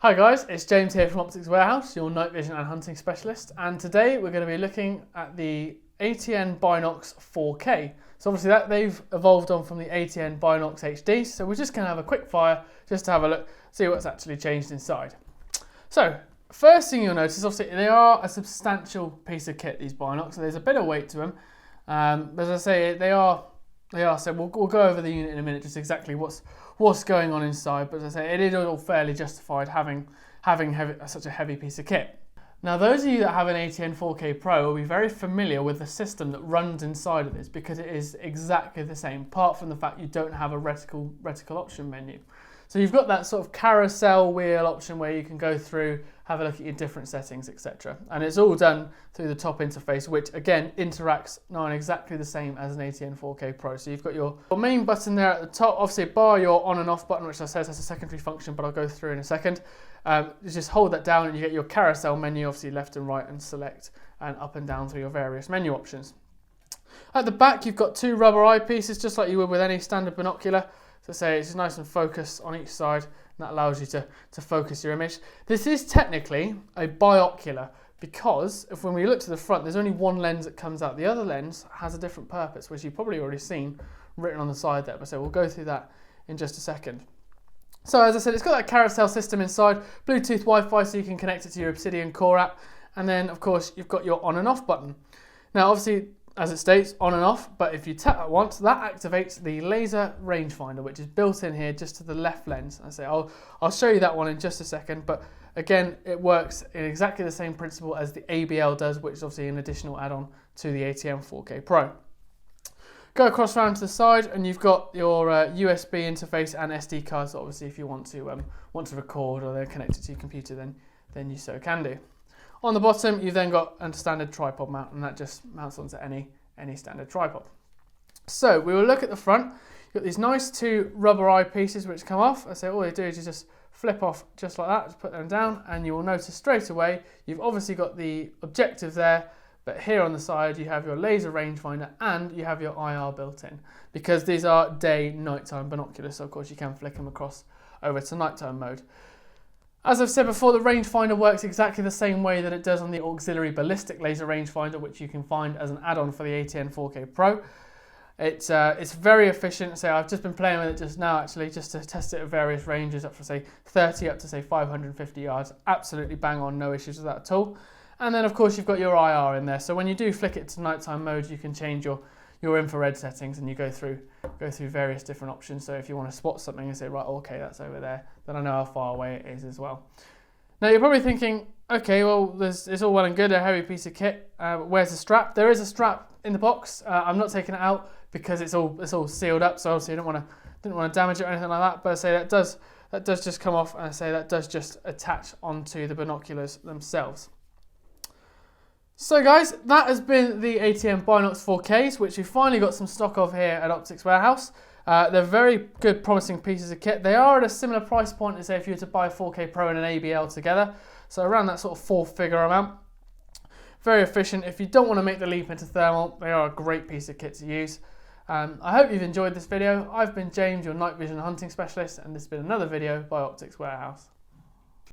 Hi guys, it's James here from Optics Warehouse, your night vision and hunting specialist, and today we're going to be looking at the ATN Binox 4K. So obviously they've evolved on from the ATN Binox HD, so we're just going to have a quick fire just to have a look, see what's actually changed inside. So first thing you'll notice, obviously they are a substantial piece of kit, these Binox, so there's a bit of weight to them. But as I say, they are, so we'll go over the unit in a minute, just exactly what's going on inside. But as I say, it is all fairly justified having such a heavy piece of kit. Now, those of you that have an ATN 4K Pro will be very familiar with the system that runs inside of this, because it is exactly the same, apart from the fact you don't have a reticle option menu. So you've got that sort of carousel wheel option where you can go through, have a look at your different settings, etc. And it's all done through the top interface, which again interacts not exactly the same as an ATN 4K Pro. So you've got your main button there at the top, obviously bar your on and off button, which I said has a secondary function, but I'll go through in a second. You just hold that down and you get your carousel menu, obviously left and right, and select and up and down through your various menu options. At the back, you've got two rubber eyepieces, just like you would with any standard binocular. So say it's nice and focused on each side, and that allows you to focus your image. This is technically a biocular, because when we look to the front, there's only one lens that comes out. The other lens has a different purpose, which you've probably already seen written on the side there, but so we'll go through that in just a second. So as I said, it's got that carousel system inside, Bluetooth Wi-Fi, so you can connect it to your Obsidian Core app, and then of course you've got your on and off button. Now obviously, as it states, on and off, but if you tap that once, that activates the laser rangefinder, which is built in here just to the left lens. I say I'll show you that one in just a second, but again, it works in exactly the same principle as the ABL does, which is obviously an additional add-on to the ATN 4K Pro. Go across round to the side, and you've got your USB interface and SD cards. So obviously, if you want to record or then connect it to your computer, then you so can do. On the bottom, you've then got a standard tripod mount, and that just mounts onto any standard tripod. So we will look at the front. You've got these nice two rubber eyepieces which come off. I say all they do is you just flip off just like that, just put them down, and you will notice straight away you've obviously got the objective there, but here on the side you have your laser rangefinder and you have your IR built in, because these are day-nighttime binoculars, so of course you can flick them across over to nighttime mode. As I've said before, the rangefinder works exactly the same way that it does on the auxiliary ballistic laser rangefinder, which you can find as an add-on for the ATN 4K Pro. It's very efficient. So I've just been playing with it just now, actually, just to test it at various ranges, up from say 30 up to say 550 yards. Absolutely bang on, no issues with that at all. And then of course you've got your IR in there. So when you do flick it to nighttime mode, you can change your infrared settings, and you go through various different options. So if you want to spot something and say, right, okay, that's over there, then I know how far away it is as well. Now you're probably thinking, okay, well, it's all well and good, a heavy piece of kit. Where's the strap? There is a strap in the box. I'm not taking it out because it's all sealed up. So obviously I didn't want to damage it or anything like that. But I say that does just come off, and I say that does just attach onto the binoculars themselves. So guys, that has been the ATN Binox 4Ks, which we've finally got some stock of here at Optics Warehouse. They're very good, promising pieces of kit. They are at a similar price point as if you were to buy a 4K Pro and an ABL together, so around that sort of four-figure amount. Very efficient. If you don't want to make the leap into thermal, they are a great piece of kit to use. I hope you've enjoyed this video. I've been James, your night vision hunting specialist, and this has been another video by Optics Warehouse.